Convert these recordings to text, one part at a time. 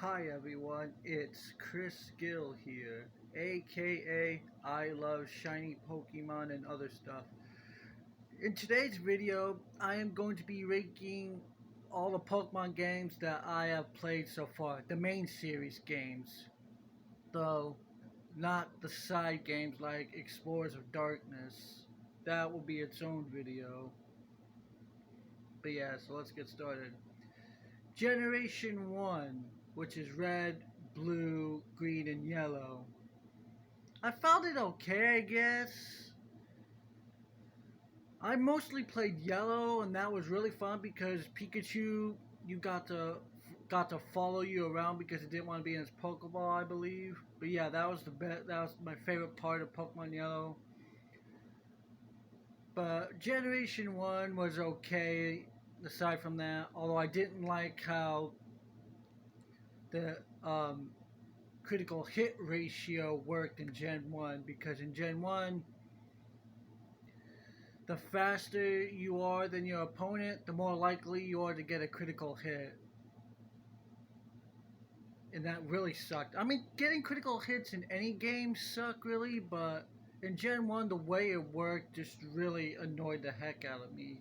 Hi everyone, it's Chris Gill here, aka I love shiny Pokemon and other stuff. In today's video, I am going to be ranking all the Pokemon games that I have played so far, the main series games, though not the side games like Explorers of Darkness. That will be its own video. But yeah, so let's get started. Generation 1, which is red, blue, green, and yellow. I found it okay, I guess. I mostly played yellow, and that was really fun because Pikachu, you got to follow you around because it didn't want to be in its Pokeball, I believe. But yeah, that was the best. That was my favorite part of Pokemon Yellow. But Generation One was okay. Aside from that, although I didn't like how the critical hit ratio worked in Gen 1 because in Gen 1, the faster you are than your opponent, the more likely you are to get a critical hit. And that really sucked. I mean, getting critical hits in any game suck really, but in Gen 1, the way it worked just really annoyed the heck out of me.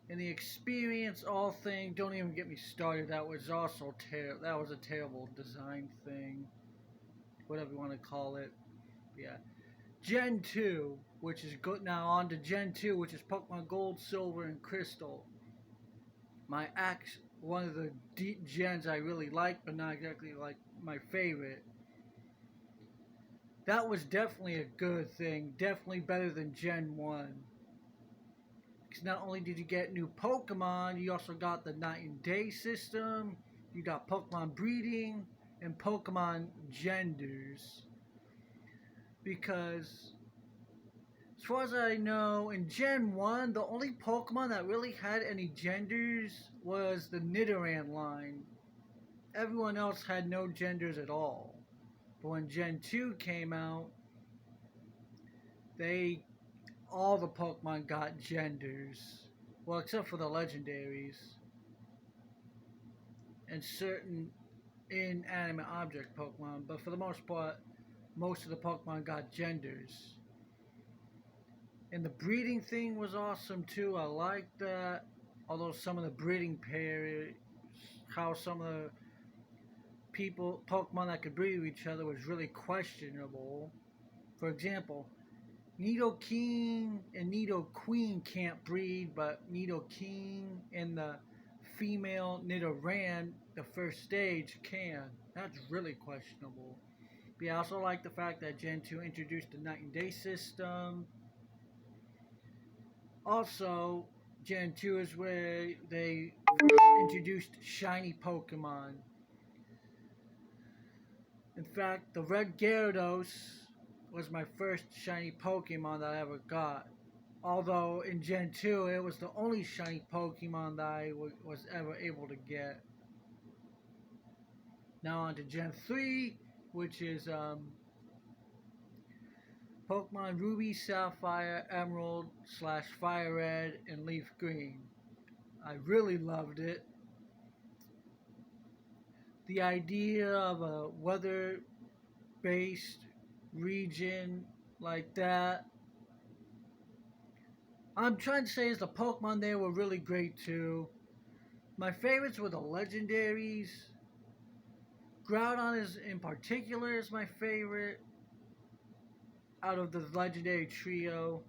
And the experience all thing, don't even get me started. That was also that was a terrible design thing, whatever you want to call it. Yeah. Gen 2, which is good now on to Gen 2, which is Pokemon Gold, Silver, and Crystal. One of the deep gens I really like, but not exactly like my favorite. That was definitely a good thing, definitely better than Gen 1. Because not only did you get new Pokemon, you also got the night and day system, you got Pokemon breeding, and Pokemon genders. Because as far as I know, in Gen 1, the only Pokemon that really had any genders was the Nidoran line. Everyone else had no genders at all. But when Gen 2 came out, they all the Pokemon got genders. Well, except for the legendaries and certain inanimate object Pokemon, but for the most part, most of the Pokemon got genders. And the breeding thing was awesome too. I liked that. Although some of the breeding pairs, how some of the Pokemon that could breed with each other was really questionable. For example, Nidoking and Nidoqueen can't breed, but Nidoking and the female Nidoran, the first stage, can. That's really questionable. But yeah, I also like the fact that Gen 2 introduced the night and day system. Also, Gen 2 is where they first introduced shiny Pokemon. In fact, the Red Gyarados was my first shiny Pokemon that I ever got. Although in Gen 2, it was the only shiny Pokemon that I was ever able to get. Now on to Gen 3, which is Pokemon Ruby, Sapphire, Emerald, slash Fire Red, and Leaf Green. I really loved it. The idea of a weather based region like that. I'm trying to say is the Pokemon there were really great too. My favorites were the legendaries. Groudon is in particular is my favorite out of the legendary trio.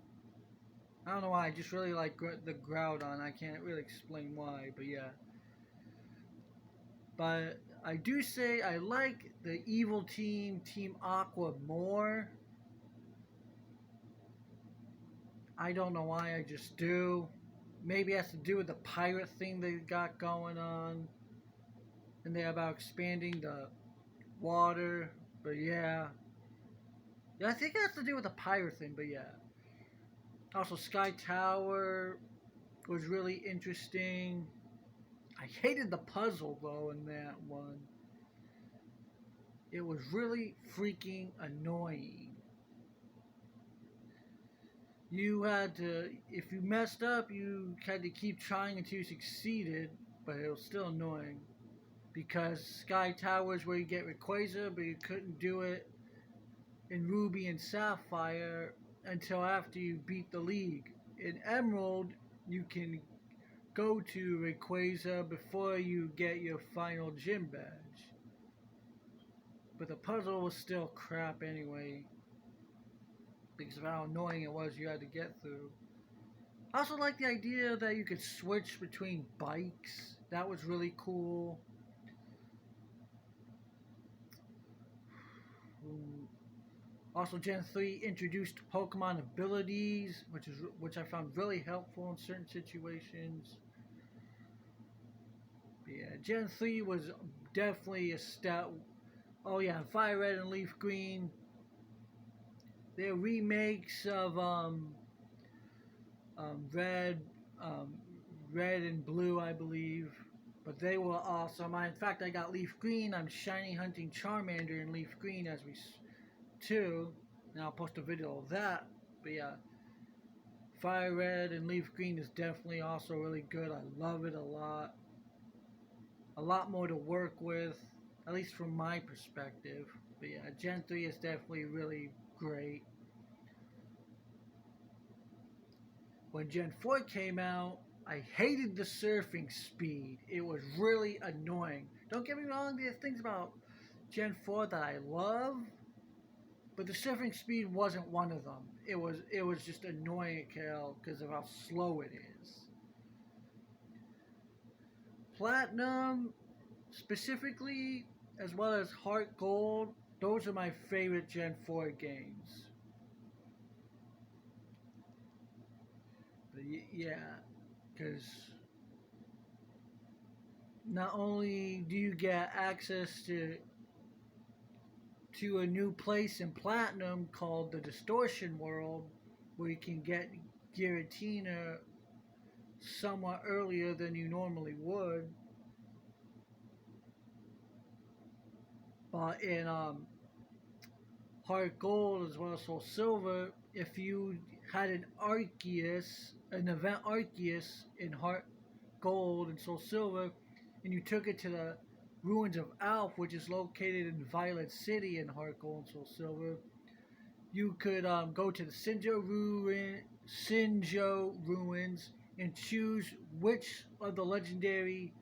I don't know why, I just really like the Groudon. I can't really explain why, but yeah. But I do say I like the evil team, Team Aqua, more. I don't know why, I just do. Maybe it has to do with the pirate thing they got going on. And they're about expanding the water. But yeah. Yeah, I think it has to do with the pirate thing, but yeah. Also, Sky Tower was really interesting. I hated the puzzle though in that one. It was really freaking annoying. You had to, if you messed up, you had to keep trying until you succeeded, but it was still annoying. because Sky Tower is where you get Rayquaza, but you couldn't do it in Ruby and Sapphire until after you beat the league. In Emerald, you can go to Rayquaza before you get your final gym badge. But the puzzle was still crap anyway, because of how annoying it was you had to get through. I also like the idea that you could switch between bikes. That was really cool. Also, Gen 3 introduced Pokemon abilities, which I found really helpful in certain situations. But yeah, Gen 3 was definitely a step. Oh yeah, Fire Red and Leaf Green. They're remakes of Red, Red and Blue, I believe. But they were awesome. In fact, I got Leaf Green. I'm shiny hunting Charmander in Leaf Green as we too. And I'll post a video of that. But yeah, Fire Red and Leaf Green is definitely also really good. I love it a lot. A lot more to work with, at least from my perspective. But yeah, Gen 3 is definitely really great. When Gen 4 came out, I hated the surfing speed. It was really annoying. Don't get me wrong, there's things about Gen 4 that I love, but the surfing speed wasn't one of them. It was just annoying as hell because of how slow it is. Platinum, specifically, as well as Heart Gold, those are my favorite Gen 4 games. But yeah, because not only do you get access to a new place in Platinum called the Distortion World, where you can get Giratina somewhat earlier than you normally would. But in Heart Gold as well as Soul Silver, if you had an event Arceus in Heart Gold and Soul Silver, and you took it to the Ruins of Alph, which is located in Violet City in Heart Gold and Soul Silver, you could go to the Sinjoh Ruins and choose which of the legendary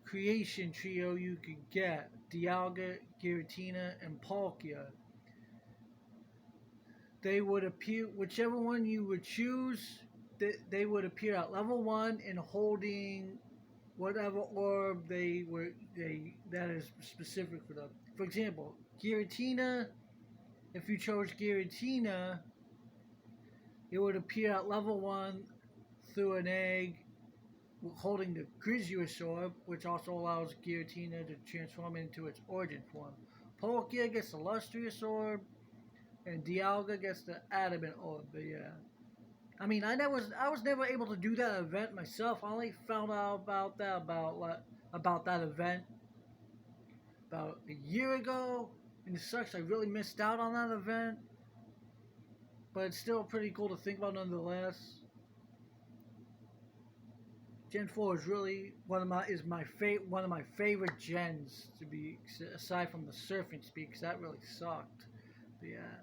creation trio you could get: Dialga, Giratina, and Palkia. They would appear, whichever one you would choose, they would appear at level 1 and holding whatever orb that is specific for them. For example, Giratina, if you chose Giratina, it would appear at level 1 through an egg holding the Grizzlius orb, which also allows Giratina to transform into its origin form. Palkia gets the Lustrous orb, and Dialga gets the Adamant orb. But yeah, I mean, I was never able to do that event myself. I only found out about that event about a year ago, and it sucks. I really missed out on that event, but it's still pretty cool to think about nonetheless. Gen 4 is really one of my favorite gens to be, aside from the surfing speed, because that really sucked. But yeah,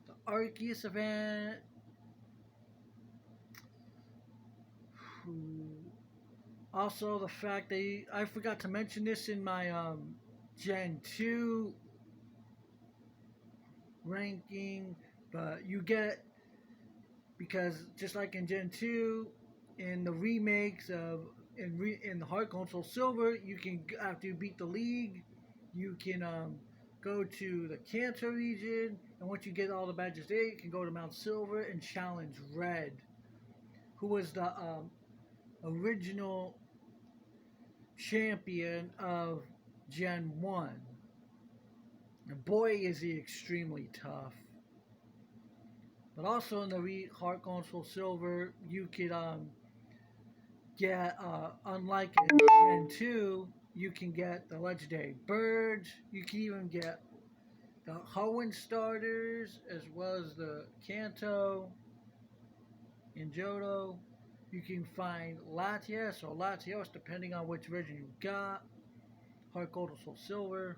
the Arceus event. Also, the fact I forgot to mention this in my Gen 2 ranking, but you get, because just like in Gen 2, in the remakes of in the Heart Gold Soul Silver, you can, after you beat the league, you can go to the Kanto region, and once you get all the badges there, you can go to Mount Silver and challenge Red, who was the original champion of Gen 1. And boy, is he extremely tough. But also in the Heart Gold Soul Silver, you could get, unlike in Gen 2, you can get the legendary birds. You can even get the Hoenn starters, as well as the Kanto and Johto. You can find Latias or Latios, depending on which version you got. Heart Gold or Soul Silver.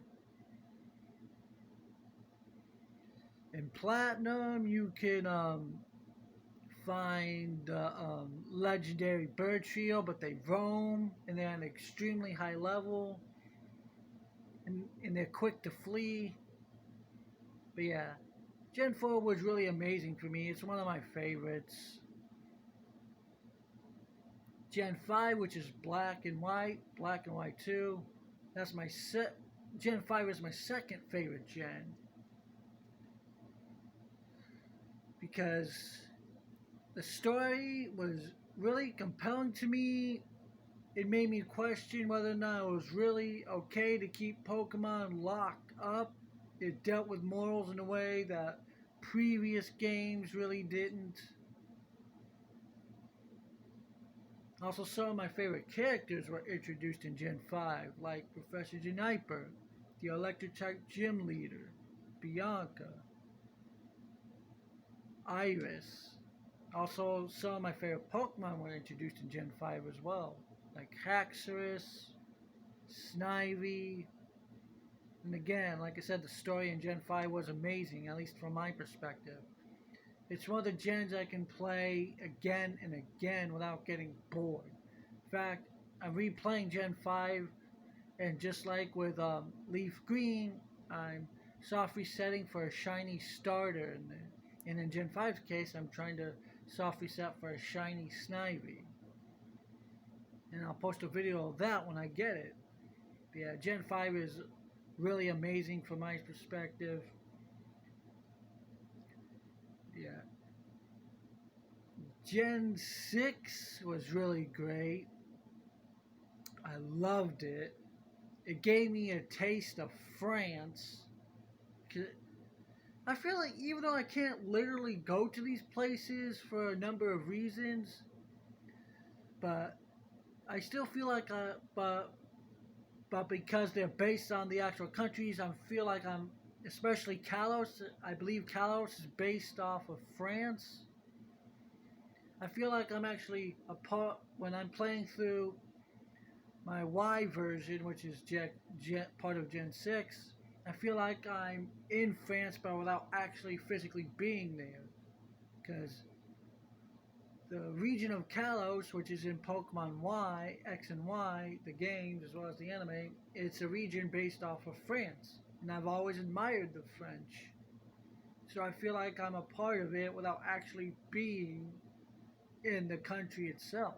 In Platinum, you can find the legendary bird trio, but they roam and they're at an extremely high level, and they're quick to flee. But yeah, Gen 4 was really amazing for me. It's one of my favorites. Gen 5, which is Black and White 2. That's my Gen 5 is my second favorite gen, because the story was really compelling to me. It made me question whether or not it was really okay to keep Pokemon locked up. It dealt with morals in a way that previous games really didn't. Also, some of my favorite characters were introduced in Gen 5, like Professor Juniper, the Electric-type gym leader, Bianca, Iris. Also, some of my favorite Pokemon were introduced in Gen 5 as well, like Haxorus, Snivy. And again, like I said, the story in Gen 5 was amazing, at least from my perspective. It's one of the gens I can play again and again without getting bored. In fact, I'm replaying Gen 5, and just like with Leaf Green, I'm soft resetting for a shiny starter. And in Gen 5's case, I'm trying to soft reset for a shiny Snivy. And I'll post a video of that when I get it. But yeah, Gen 5 is really amazing from my perspective. Yeah. Gen 6 was really great. I loved it. It gave me a taste of France. I feel like even though I can't literally go to these places for a number of reasons, but I still feel like but because they're based on the actual countries, I feel like I'm, especially Kalos, I believe Kalos is based off of France. I feel like I'm actually a part, when I'm playing through my Y version, which is part of Gen 6, I feel like I'm in France, but without actually physically being there. Because the region of Kalos, which is in Pokemon Y, X and Y, the games as well as the anime, it's a region based off of France. And I've always admired the French. So I feel like I'm a part of it without actually being in the country itself.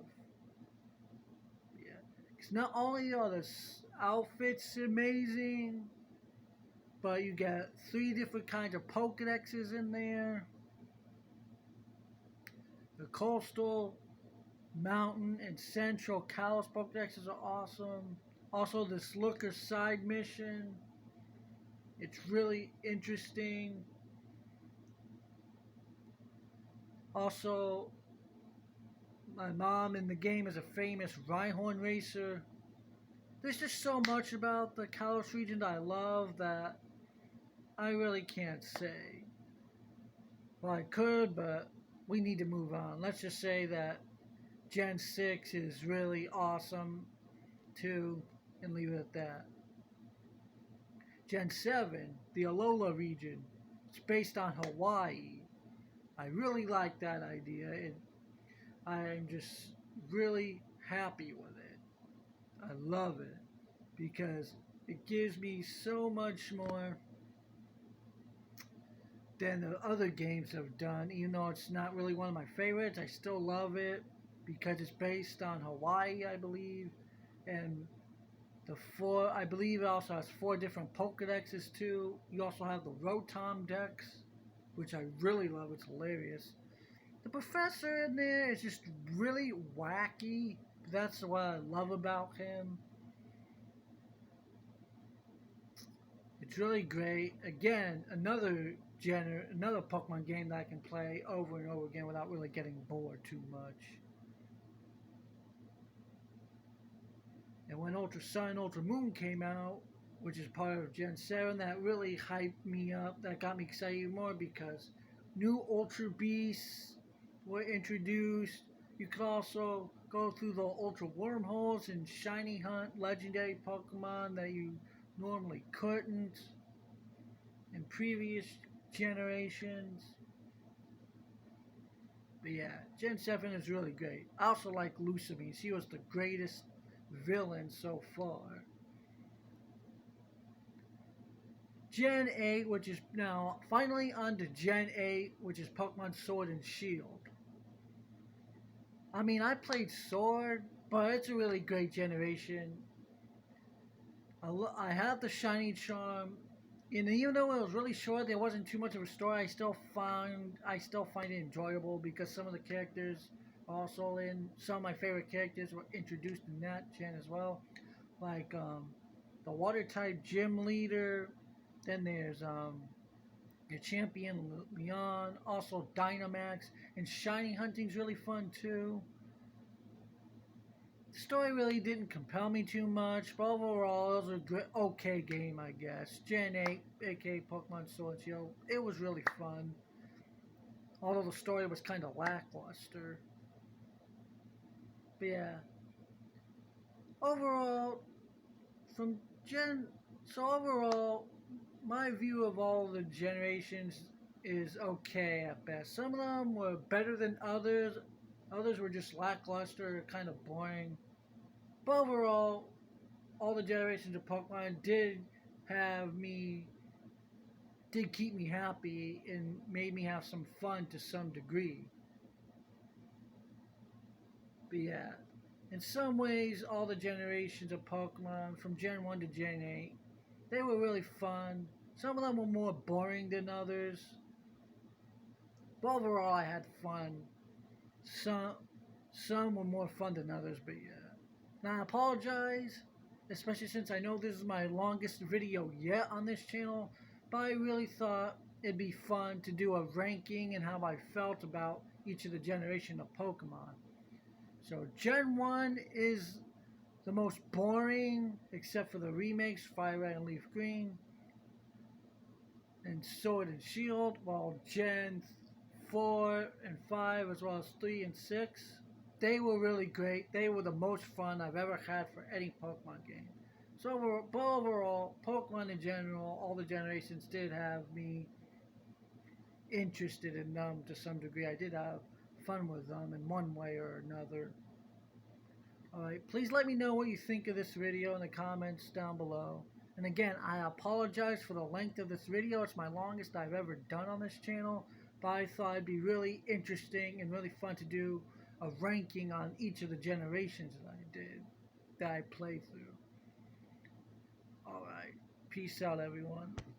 Yeah. Because not only are the outfits amazing, but you get 3 different kinds of Pokedexes in there. The coastal, mountain, and central Kalos Pokedexes are awesome. Also, this Looker side mission, it's really interesting. Also, my mom in the game is a famous Rhyhorn racer. There's just so much about the Kalos region that I love that I really can't say. Well, I could, but we need to move on. Let's just say that Gen 6 is really awesome too, and leave it at that. Gen 7, the Alola region, it's based on Hawaii. I really like that idea, and I'm just really happy with it. I love it because it gives me so much more than the other games have done. Even though it's not really one of my favorites, I still love it because it's based on Hawaii, I believe. And I believe it also has 4 different Pokedexes too. You also have the Rotom Dex, which I really love. It's hilarious. The professor in there is just really wacky. That's what I love about him. It's really great. Again, another Pokemon game that I can play over and over again without really getting bored too much. And when Ultra Sun and Ultra Moon came out, which is part of Gen 7, that really hyped me up. That got me excited more because new Ultra Beasts were introduced. You could also go through the ultra wormholes and shiny hunt legendary Pokemon that you normally couldn't in previous generations. But yeah, Gen 7 is really great. I also like Lusamine. She was the greatest villain so far. Gen 8, which is now finally on to Gen 8, which is Pokemon Sword and Shield. I mean, I played Sword, but it's a really great generation. I have the Shiny Charm, and even though it was really short, there wasn't too much of a story. I still find it enjoyable because some of the characters are also in. Some of my favorite characters were introduced in that gen as well, like the Water type gym leader. Then there's your champion Leon, also Dynamax, and shiny hunting's really fun too. The story really didn't compel me too much, but overall it was a good, okay game, I guess. Gen 8, aka Pokemon Sword and Shield, it was really fun. Although the story was kind of lackluster. But yeah, overall, from Gen, so overall, my view of all the generations is okay at best. Some of them were better than others. Others were just lackluster, kind of boring. But overall, all the generations of Pokemon did keep me happy and made me have some fun to some degree. But yeah, in some ways, all the generations of Pokemon from Gen 1 to Gen 8, they were really fun. Some of them were more boring than others. But overall, I had fun. Some, some were more fun than others, but yeah. Now, I apologize, especially since I know this is my longest video yet on this channel, but I really thought it'd be fun to do a ranking and how I felt about each of the generation of Pokemon. So Gen 1 is the most boring, except for the remakes, Fire Red and Leaf Green, and Sword and Shield, while Gen 4 and 5, as well as 3 and 6, they were really great. They were the most fun I've ever had for any Pokemon game. So overall, Pokemon in general, all the generations did have me interested in them to some degree. I did have fun with them in one way or another. Alright, please let me know what you think of this video in the comments down below. And again, I apologize for the length of this video. It's my longest I've ever done on this channel. But I thought it'd be really interesting and really fun to do a ranking on each of the generations that I played through. Alright, peace out everyone.